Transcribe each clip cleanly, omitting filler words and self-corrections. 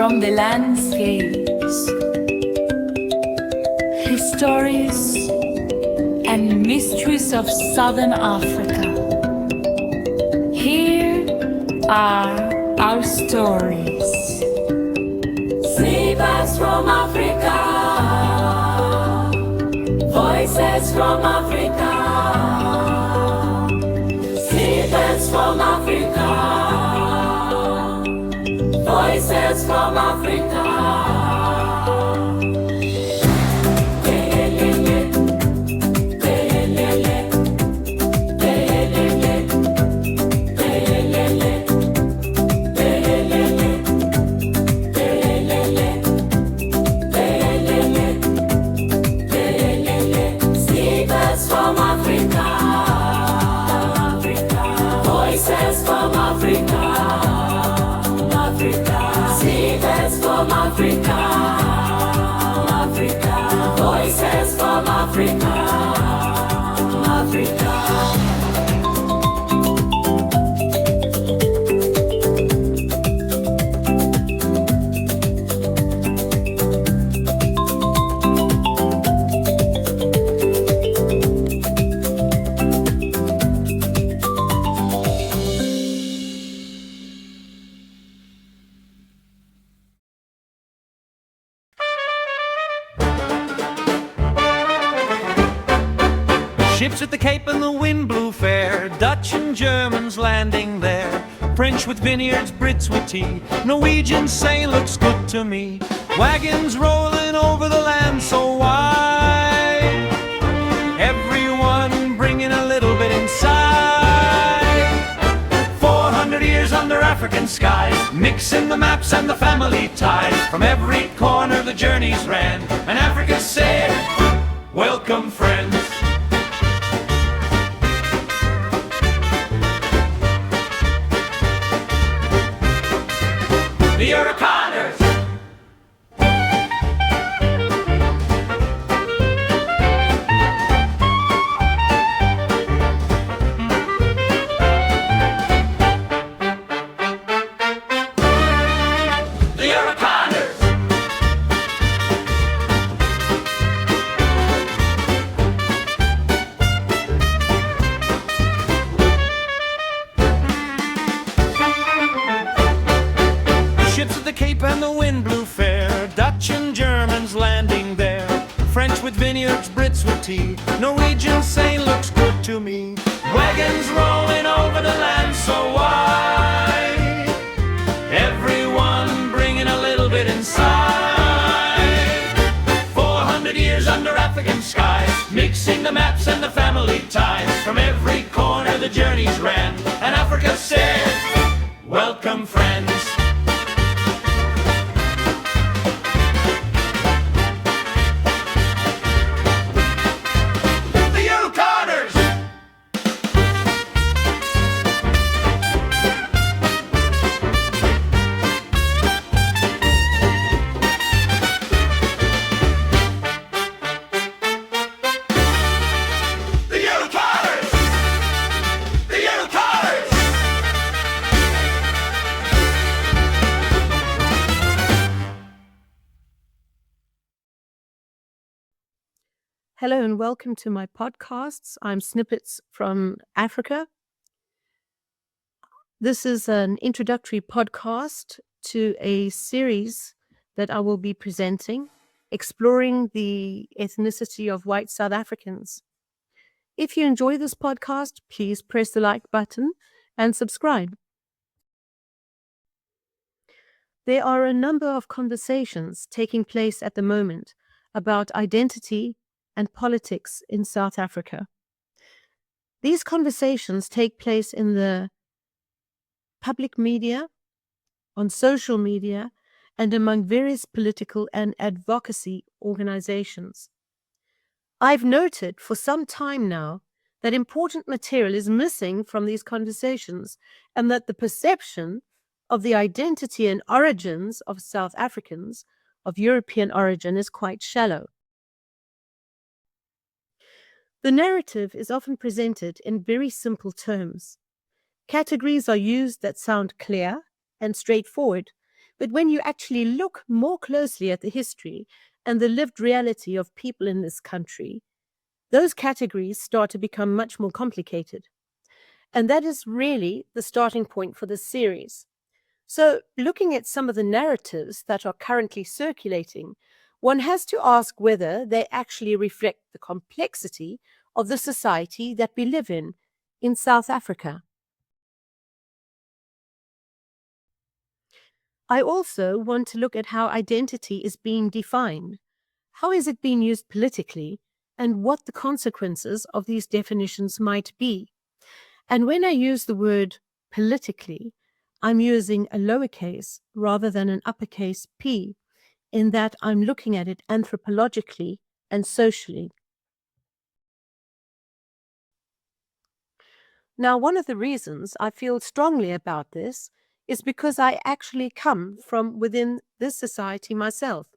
from the landscapes, histories and mysteries of Southern Africa. Here are our stories. Snippets from Africa, voices from Africa, snippets from Africa, voices from Africa. Africa, Africa, voices from Africa, Africa. Ships at the Cape and the wind blew fair, Dutch and Germans landing there, French with vineyards, Brits with tea, Norwegians say looks good to me, wagons rolling over the land so wide, everyone bringing a little bit inside. 400 years under African skies, mixing the maps and the family ties, from every corner the journeys ran, and Africa said, welcome friends. The Eurokaners. The Eurokaners. Ships at the Cape and the wind blew fair, Dutch and Germans landing there, French with vineyards, Brits with tea, Norwegians say looks good to me, wagons rolling over the land so wide, everyone bringing a little bit inside. 400 years under African skies, mixing the maps and the family ties, from every corner the journeys ran, and Africa said, welcome friends. Hello and welcome to my podcasts. I'm Snippets from Africa. This is an introductory podcast to a series that I will be presenting, exploring the ethnicity of white South Africans. If you enjoy this podcast, please press the like button and subscribe. There are a number of conversations taking place at the moment about identity and politics in South Africa. These conversations take place in the public media, on social media, and among various political and advocacy organizations. I've noted for some time now that important material is missing from these conversations, and that the perception of the identity and origins of South Africans of European origin is quite shallow. The narrative is often presented in very simple terms. Categories are used that sound clear and straightforward, But when you actually look more closely at the history and the lived reality of people in this country, those categories start to become much more complicated. And that is really the starting point for this series. So, looking at some of the narratives that are currently circulating, one has to ask whether they actually reflect the complexity of the society that we live in South Africa. I also want to look at how identity is being defined. How is it being used politically, and what the consequences of these definitions might be? And when I use the word politically, I'm using a lowercase rather than an uppercase p, in that I'm looking at it anthropologically and socially. Now, one of the reasons I feel strongly about this is because I actually come from within this society myself.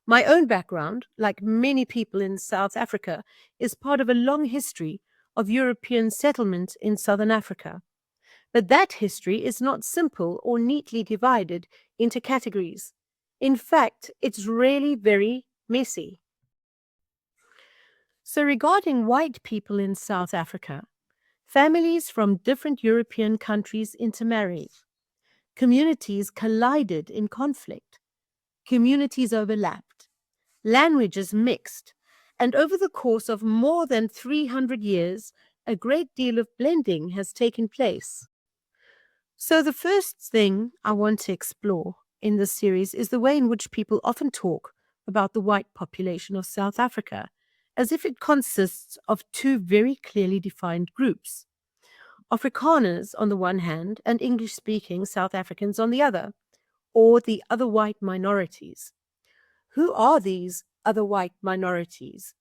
My own background, like many people in South Africa, is part of a long history of European settlement in Southern Africa. But that history is not simple or neatly divided into categories. In fact, it's really very messy. So, regarding white people in South Africa, families from different European countries intermarried. Communities collided in conflict. Communities overlapped. Languages mixed. And over the course of more than 300 years, a great deal of blending has taken place. So, the first thing I want to explore in this series is the way in which people often talk about the white population of South Africa, as if it consists of two very clearly defined groups: Afrikaners on the one hand and English speaking South Africans on the other, or the other white minorities. Who are these other white minorities?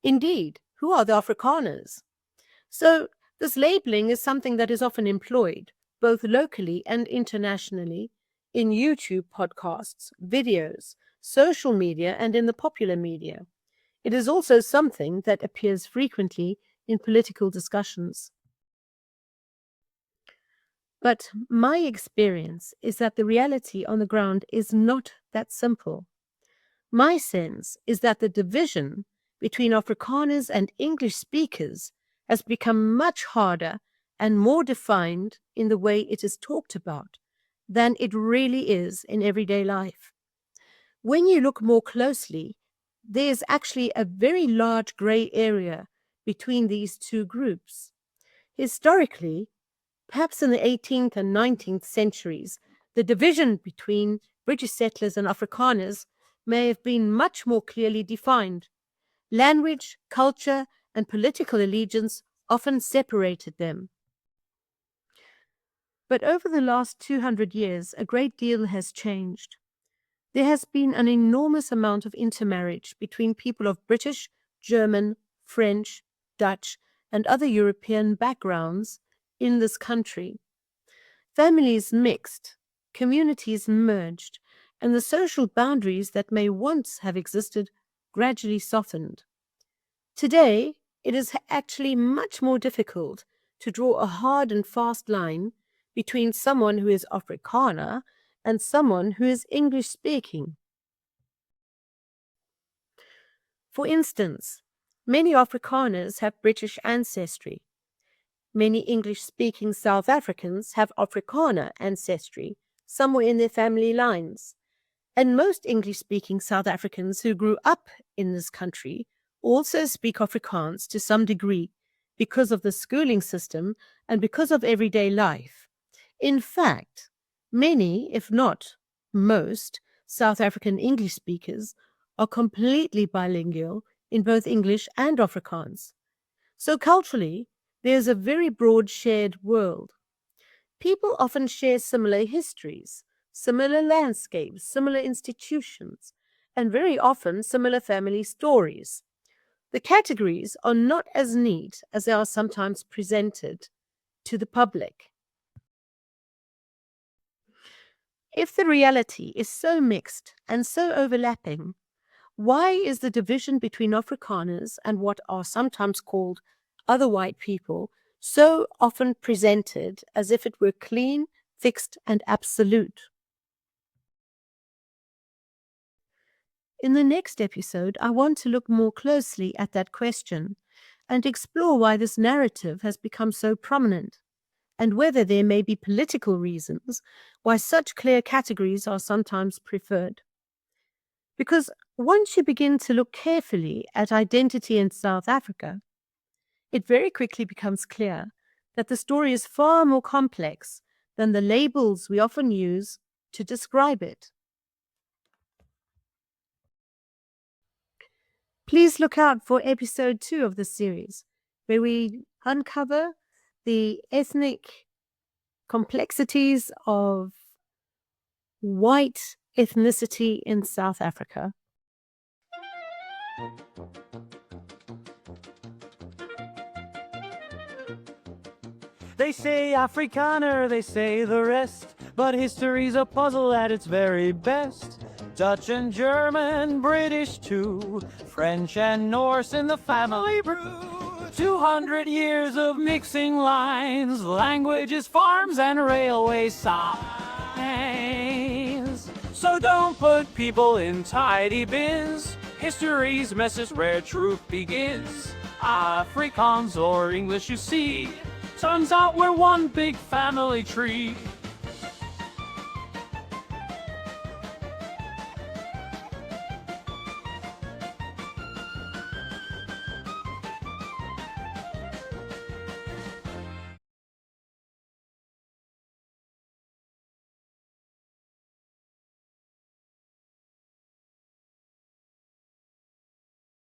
Indeed, who are the Afrikaners? So, this labeling is something that is often employed, both locally and internationally, in YouTube podcasts, videos, social media, and in the popular media. It is also something that appears frequently in political discussions. But my experience is that the reality on the ground is not that simple. My sense is that the division between Afrikaners and English speakers has become much harder and more defined in the way it is talked about than it really is in everyday life. When you look more closely, there's actually a very large grey area between these two groups. Historically, perhaps in the 18th and 19th centuries, the division between British settlers and Afrikaners may have been much more clearly defined. Language, culture, and political allegiance often separated them. But over the last 200 years, a great deal has changed. There has been an enormous amount of intermarriage between people of British, German, French, Dutch, and other European backgrounds in this country. Families mixed, communities merged, and the social boundaries that may once have existed gradually softened. Today, it is actually much more difficult to draw a hard and fast line between someone who is Afrikaner and someone who is English speaking. For instance, many Afrikaners have British ancestry. Many English-speaking South Africans have Afrikaner ancestry somewhere in their family lines. And most English-speaking South Africans who grew up in this country also speak Afrikaans to some degree because of the schooling system and because of everyday life. In fact, many, if not most, South African English speakers are completely bilingual in both English and Afrikaans. So culturally, there's a very broad shared world. People often share similar histories, similar landscapes, similar institutions, and very often similar family stories. The categories are not as neat as they are sometimes presented to the public. If the reality is so mixed and so overlapping, why is the division between Afrikaners and what are sometimes called other white people so often presented as if it were clean, fixed, and absolute? In the next episode, I want to look more closely at that question and explore why this narrative has become so prominent, and whether there may be political reasons why such clear categories are sometimes preferred. Because once you begin to look carefully at identity in South Africa, it very quickly becomes clear that the story is far more complex than the labels we often use to describe it. Please look out for episode 2 of this series, where we uncover the ethnic complexities of white ethnicity in South Africa. They say Afrikaner, they say the rest, but history's a puzzle at its very best. Dutch and German, British too, French and Norse in the family brew. 200 years of mixing lines, languages, farms, and railway signs. So don't put people in tidy bins. History's mess is where truth begins. Afrikaans or English, you see, turns out we're one big family tree.